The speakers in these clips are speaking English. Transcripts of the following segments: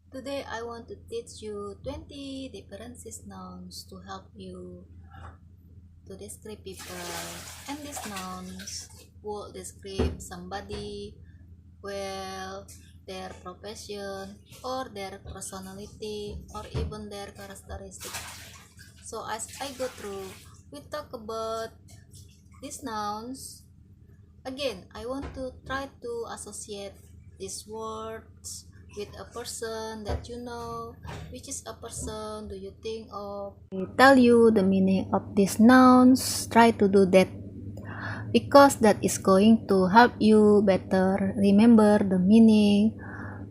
Today I want to teach you 20 differences nouns to help you to describe people. And these nouns will describe somebody, well, their profession, or their personality, or even their characteristics. So as I go through, we talk about these nouns. Again, I want to try to associate these words with a person that you know. Which is a person do you think of? I tell you the meaning of these nouns. Try to do that because that is going to help you better remember the meaning.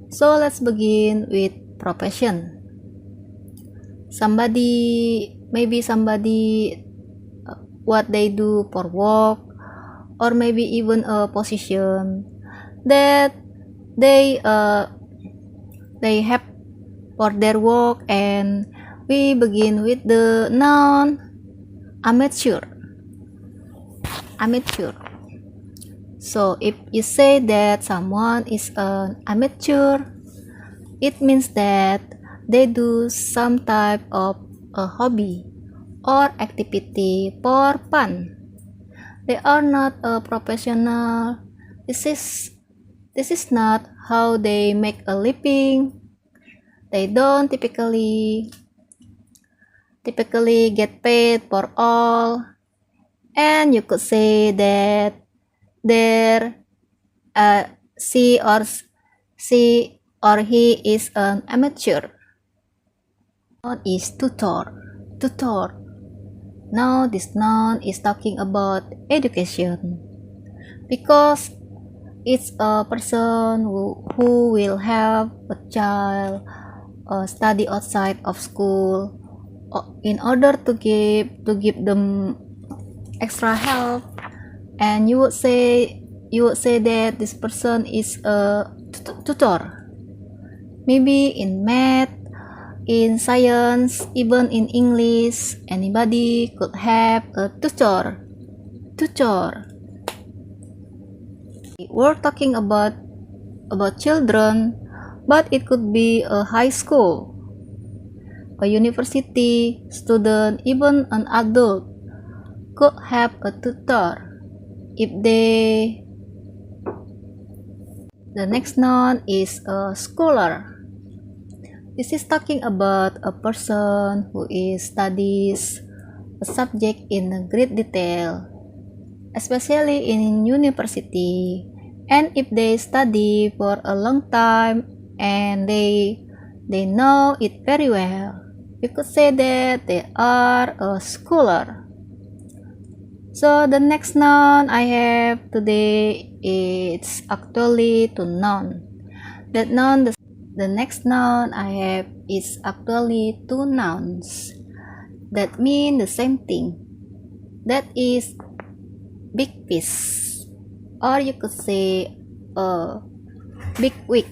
So let's begin with profession. Maybe somebody what they do for work, or maybe even a position that they have for their work. And we begin with the noun amateur. So if you say that someone is an amateur, it means that they do some type of a hobby or activity for fun. They are not a professional. This is not how they make a living. They don't typically get paid for all. And you could say that there she or he is an amateur. Noun is tutor. Now this noun is talking about education, because it's a person who will have a child study outside of school in order to give them extra help. And you would say that this person is a tutor, maybe in math, in science, even in English. Anybody could have a tutor. We're talking about children, but it could be a high school, a university student, even an adult could have a tutor if they. The next noun is a scholar. This is talking about a person who studies a subject in great detail, especially in university. And if they study for a long time and they know it very well, you could say that they are a scholar. So the next noun I have today is actually to noun. The next noun I have is actually two nouns that mean the same thing. That is big fish, or you could say a big wig.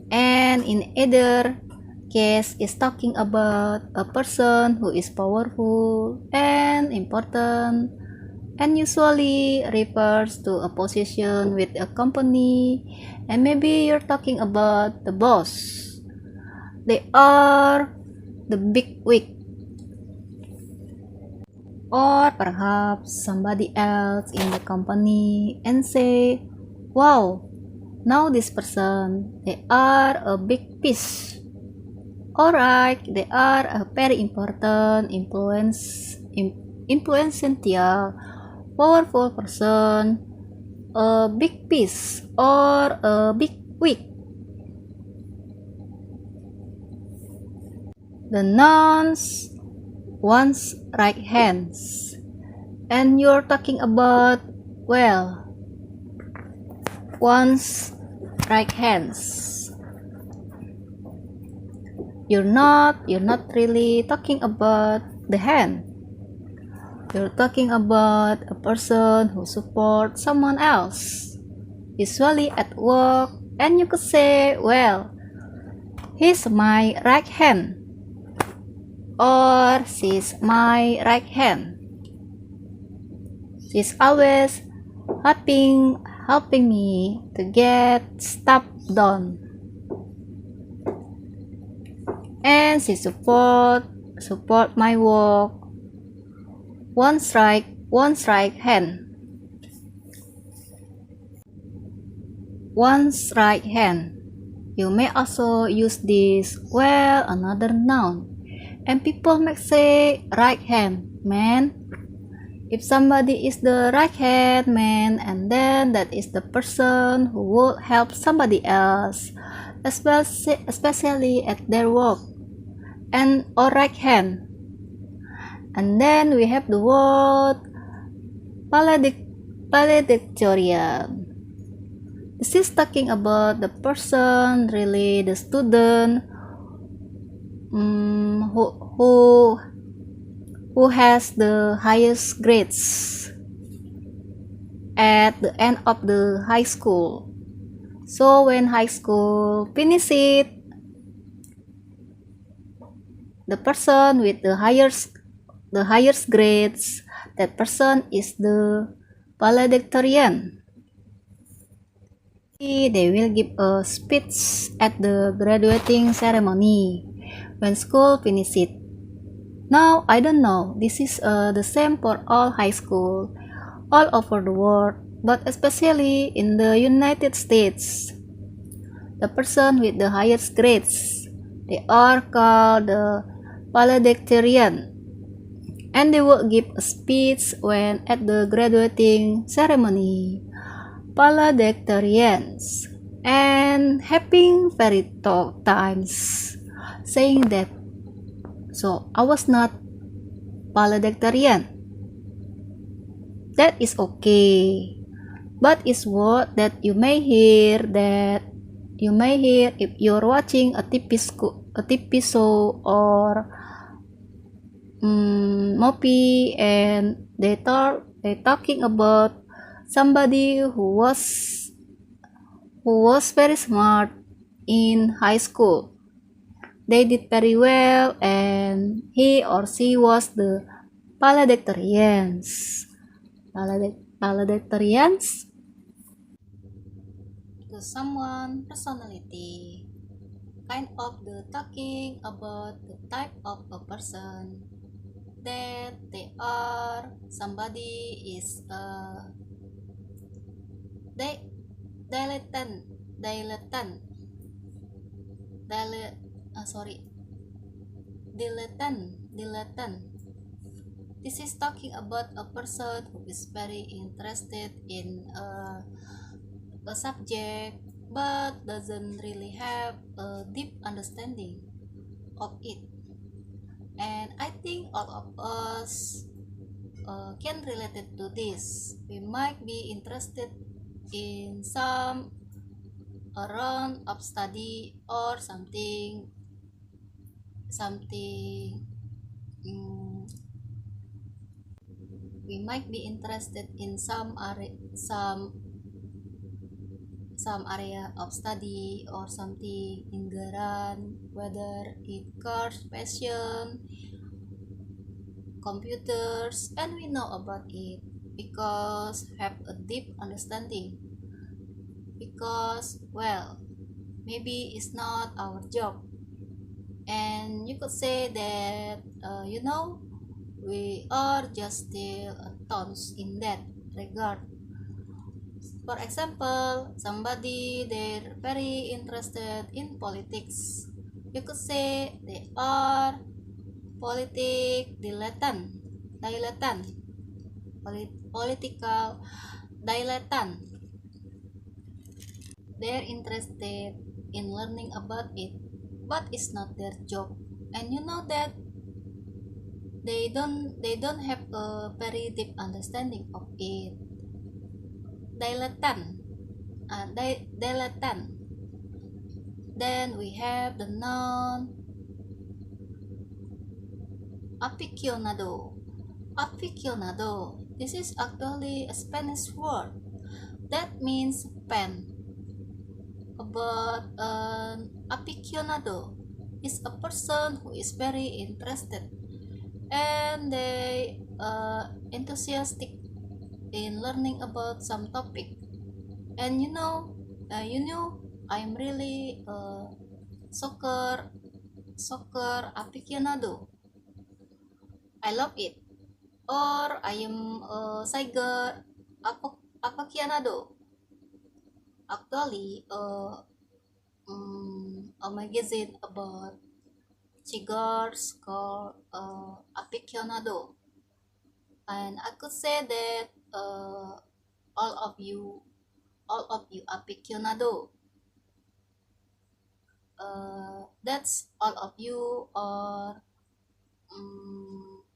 And in either case is talking about a person who is powerful and important, and usually refers to a position with a company. And maybe you're talking about the boss. They are the big wig. Or perhaps somebody else in the company and say, wow, now this person, they are a big fish. Alright, they are a very important influential, powerful person, a big fish, or a big wig. The nouns one's right hands, and you're talking about, well, one's right hands. You're not really talking about the hand. You're talking about a person who supports someone else, usually at work. And you could say, well, he's my right hand, or she's my right hand. She's always helping me to get stuff done. and she support my work. One strike hand. One's right hand. You may also use this well another noun. And people may say right hand man. If somebody is the right hand man, and then that is the person who would help somebody else, especially at their work, and or right hand. And then we have the word valedictorian. This is talking about the person, really the student, who has the highest grades at the end of the high school. So when high school finishes, the person with the highest grades, that person is the valedictorian. They will give a speech at the graduating ceremony when school finishes. Now, I don't know, this is the same for all high school all over the world, but especially in the United States. The person with the highest grades, they are called the valedictorian, and they will give a speech when at the graduating ceremony. Valedictorians and having very tough times saying that, so I was not valedictorian. That is okay, but it's what that you may hear if you're watching a TV show or movie, and they talking about somebody who was very smart in high school. They did very well, and he or she was the valedictorians. Valedictorians to someone personality, kind of the talking about the type of a person that they are. Somebody is a dilettante. This is talking about a person who is very interested in a subject but doesn't really have a deep understanding of it. And I think all of us can relate it to this. We might be interested in some round of study or something we might be interested in some area of study or something in Garan, whether it cars, fashion, computers, and we know about it because have a deep understanding, because well, maybe it's not our job, and you could say that we are just still tons in that regard. For example, somebody they're very interested in politics, you could say they are political dilettante. They're interested in learning about it, but it's not their job, and you know that they don't have a very deep understanding of it. Dilettante. Then we have the noun aficionado. This is actually a Spanish word that means fan. But an aficionado is a person who is very interested and they enthusiastic in learning about some topic. And I'm really a soccer soccer aficionado. I love it. Or I am a soccer aficionado. Actually, a magazine about cigars called aficionado. And I could say that all of you aficionado. That's all of you, or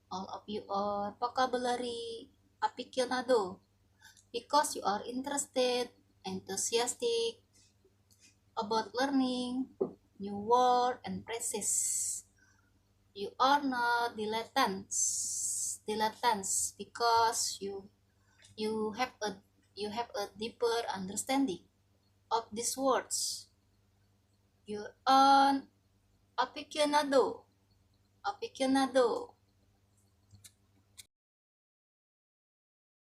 all of you are vocabulary aficionado, because you are interested, enthusiastic about learning new word and phrases. You are not dilettantes because you have a deeper understanding of these words. You're an aficionado.